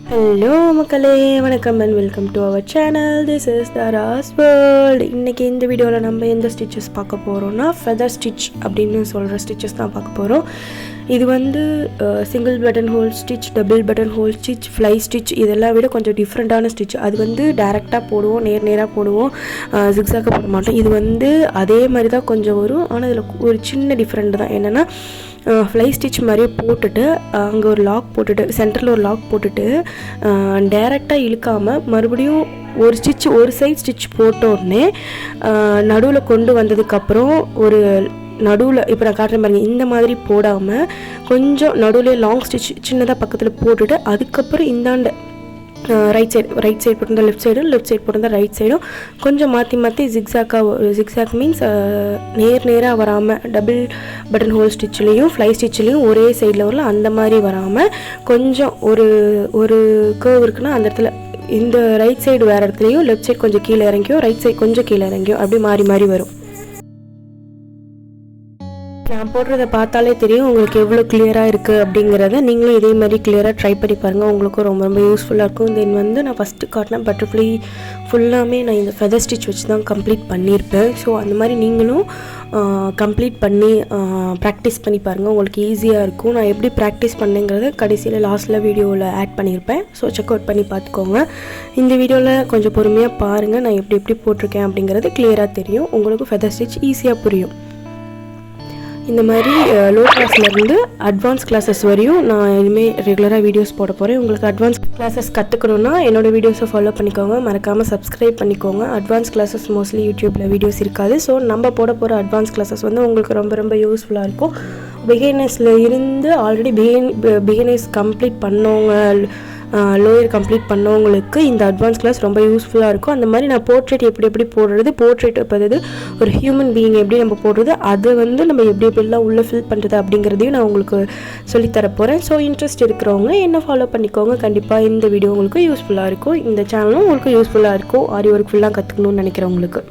Hello மக்களே, வணக்கம் and welcome to our channel. This is Tara's world. இன்றைக்கி இந்த வீடியோவில் நம்ம எந்த ஸ்டிச்சஸ் பார்க்க போகிறோம்னா ஃபெதர் ஸ்டிச் அப்படின்னு சொல்கிற ஸ்டிச்சஸ் தான் பார்க்க போகிறோம். இது வந்து single button whole stitch, double button whole stitch, fly stitch இதெல்லாம் விட கொஞ்சம் டிஃப்ரெண்ட்டான ஸ்டிச். அது வந்து டேரெக்டாக போடுவோம், நேராக போடுவோம், ஜிக்ஸாக்காக போட மாட்டோம். இது வந்து அதே மாதிரி தான் கொஞ்சம் வரும். ஆனால் இதில் ஒரு சின்ன டிஃப்ரெண்ட் தான். என்னென்னா ஃப்ளை ஸ்டிச் மாதிரியே போட்டுட்டு அங்கே ஒரு லாக் போட்டுட்டு சென்டரில் ஒரு லாக் போட்டுட்டு டைரெக்டாக இழுக்காமல் மறுபடியும் ஒரு ஸ்டிச் ஒரு சைட் ஸ்டிச் போட்டோடனே நடுவில் கொண்டு வந்ததுக்கப்புறம் ஒரு நடுவில் இப்போ நான் காட்டுறேன் பாருங்கள், இந்த மாதிரி போடாமல் கொஞ்சம் நடுவில் லாங் ஸ்டிச் சின்னதாக பக்கத்தில் போட்டுட்டு அதுக்கப்புறம் இந்தாண்ட ரைட் சைடு போட்டிருந்தா லெஃப்ட் சைடு போட்டிருந்தா ரைட் சைடும் கொஞ்சம் மாற்றி ஜிக்ஸாக் மீன்ஸ் நேராக வராமல் டபுள் பட்டன் ஹோல் ஸ்டிச்லேயும் ஃப்ளை ஸ்டிச்லேயும் ஒரே சைடில் வரல, அந்த மாதிரி வராமல் கொஞ்சம் ஒரு கர்வ் இருக்குன்னா அந்த இடத்துல இந்த ரைட் சைடு வேறு இடத்துலையும் லெஃப்ட் சைடு கொஞ்சம் கீழே இறங்கியும் ரைட் சைடு கொஞ்சம் கீழே இறங்கியும் அப்படி மாறி வரும். நான் போடுறத பார்த்தாலே தெரியும் உங்களுக்கு எவ்வளோ கிளியராக இருக்குது அப்படிங்கிறத. நீங்களும் இதே மாதிரி கிளியராக ட்ரை பண்ணி பாருங்கள், உங்களுக்கும் ரொம்ப யூஸ்ஃபுல்லாக இருக்கும். தென் வந்து நான் ஃபஸ்ட்டு காட்டின பட்டர்ஃப்ளை ஃபுல்லாமே நான் இந்த ஃபெதர் ஸ்டிச் வச்சு தான் கம்ப்ளீட் பண்ணியிருப்பேன். ஸோ அந்த மாதிரி நீங்களும் கம்ப்ளீட் பண்ணி ப்ராக்டிஸ் பண்ணி பாருங்கள், உங்களுக்கு ஈஸியாக இருக்கும். நான் எப்படி ப்ராக்டிஸ் பண்ணேங்கிறத கடைசியில் லாஸ்ட்டில் வீடியோவில் ஆட் பண்ணியிருப்பேன். ஸோ செக் அவுட் பண்ணி பார்த்துக்கோங்க. இந்த வீடியோவில் கொஞ்சம் பொறுமையாக பாருங்கள், நான் எப்படி போட்டிருக்கேன் அப்படிங்கிறது கிளியராக தெரியும், உங்களுக்கு ஃபெதர் ஸ்டிச் ஈஸியாக புரியும். இந்த மாதிரி லோ கிளாஸ்லேருந்து அட்வான்ஸ் கிளாஸஸ் வரையும் நான் இனிமேல் ரெகுலராக வீடியோஸ் போட போகிறேன். உங்களுக்கு அட்வான்ஸ் கிளாஸஸ் கற்றுக்கணுன்னா என்னோடய வீடியோஸை ஃபாலோ பண்ணிக்கோங்க, மறக்காமல் சப்ஸ்கிரைப் பண்ணிக்கோங்க. அட்வான்ஸ் கிளாஸஸ் மோஸ்ட்லி யூடியூப்பில் வீடியோஸ் இருக்காது. ஸோ நம்ம போட போகிற அட்வான்ஸ் கிளாஸஸ் வந்து உங்களுக்கு ரொம்ப யூஸ்ஃபுல்லாக இருக்கும். பிகினர்ஸில் இருந்து ஆல்ரெடி பிகினர்ஸ் கம்ப்ளீட் பண்ணவங்க, லோயர் கம்ப்ளீட் பண்ணவங்களுக்கு இந்த அட்வான்ஸ் கிளாஸ் ரொம்ப யூஸ்ஃபுல்லாக இருக்கும். அந்த மாதிரி நான் போர்ட்ரேட் எப்படி போடுறது, போர்ட்ரேட் இப்போ ஒரு ஹியூமன் பீயிங் எப்படி நம்ம போடுறது, அதை வந்து நம்ம எப்படிலாம் உள்ளே ஃபில் பண்ணுறது அப்படிங்கிறதையும் நான் உங்களுக்கு சொல்லித்தரப்போகிறேன். ஸோ இன்ட்ரெஸ்ட் இருக்கிறவங்க என்ன ஃபாலோ பண்ணிக்கோங்க. கண்டிப்பாக இந்த வீடியோ உங்களுக்கு யூஸ்ஃபுல்லாக இருக்கும், இந்த சேனலும் உங்களுக்கு யூஸ்ஃபுல்லாக இருக்கும் ஆரி ஒர்க் ஃபுல்லாக கற்றுக்கணும்னு நினைக்கிறவங்களுக்கு.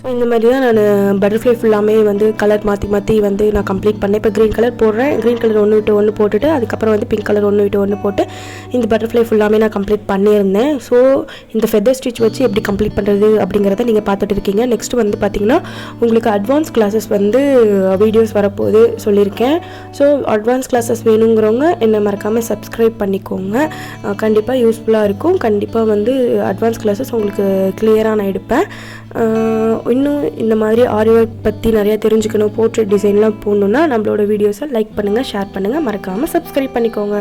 ஸோ இந்த மாதிரி தான் நான் பட்டர்ஃப்ளை ஃபுல்லாமே வந்து கலர் மாற்றி மாற்றி வந்து நான் கம்ப்ளீட் பண்ணேன். இப்போ க்ரீன் கலர் போடுறேன், க்ரீன் கலர் ஒன்று விட்டு ஒன்று போட்டுட்டு அதுக்கப்புறம் வந்து பிங்க் கலர் ஒன்று விட்டு ஒன்று போட்டு இந்த பட்டர்ஃப்ளை ஃபுல்லாமே நான் கம்ப்ளீட் பண்ணியிருந்தேன். ஸோ இந்த ஃபெதர் ஸ்டிச் வச்சு எப்படி கம்ப்ளீட் பண்ணுறது அப்படிங்கிறத நீங்கள் பார்த்துட்டு இருக்கீங்க. நெக்ஸ்ட் வந்து பார்த்திங்கன்னா உங்களுக்கு அட்வான்ஸ் கிளாஸஸ் வந்து வீடியோஸ் வரப்போது சொல்லியிருக்கேன். ஸோ அட்வான்ஸ் கிளாஸஸ் வேணுங்கிறவங்க என்னை மறக்காமல் சப்ஸ்கிரைப் பண்ணிக்கோங்க. கண்டிப்பாக யூஸ்ஃபுல்லாக இருக்கும். கண்டிப்பாக வந்து அட்வான்ஸ் கிளாஸஸ் உங்களுக்கு கிளியராக நான் எடுப்பேன். இன்னும் இந்த மாதிரி ஆரி ஒர்க் பற்றி நிறையா தெரிஞ்சுக்கணும், போர்ட்ரேட் டிசைன்லாம் போடணுன்னா நம்மளோட வீடியோஸை லைக் பண்ணுங்கள், ஷேர் பண்ணுங்கள், மறக்காமல் சப்ஸ்கிரைப் பண்ணிக்கோங்க.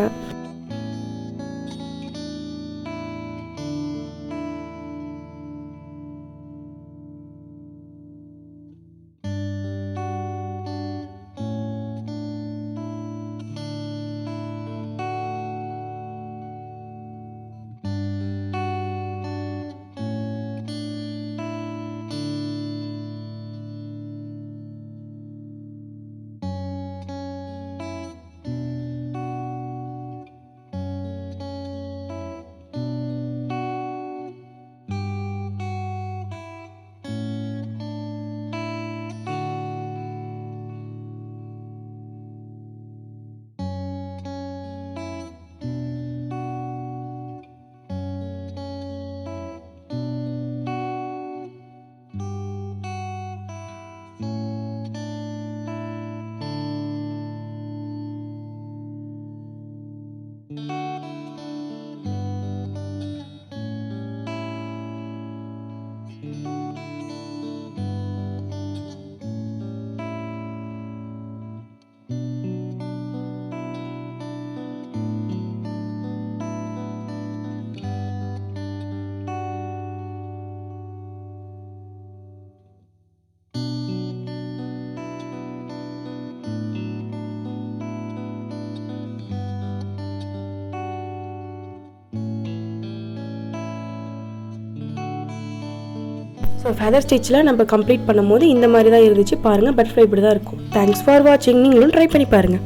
ஸோ ஃபெதர் ஸ்டிச்சில் நம்ம கம்ப்ளீட் பண்ணும்போது இந்த மாதிரி தான் இருந்துச்சு. பாருங்கள், பட்டர்ஃப்ளை இப்படி தான் இருக்கும். தேங்க்ஸ் ஃபார் வாட்சிங். நீங்களும் ட்ரை பண்ணி பாருங்கள்.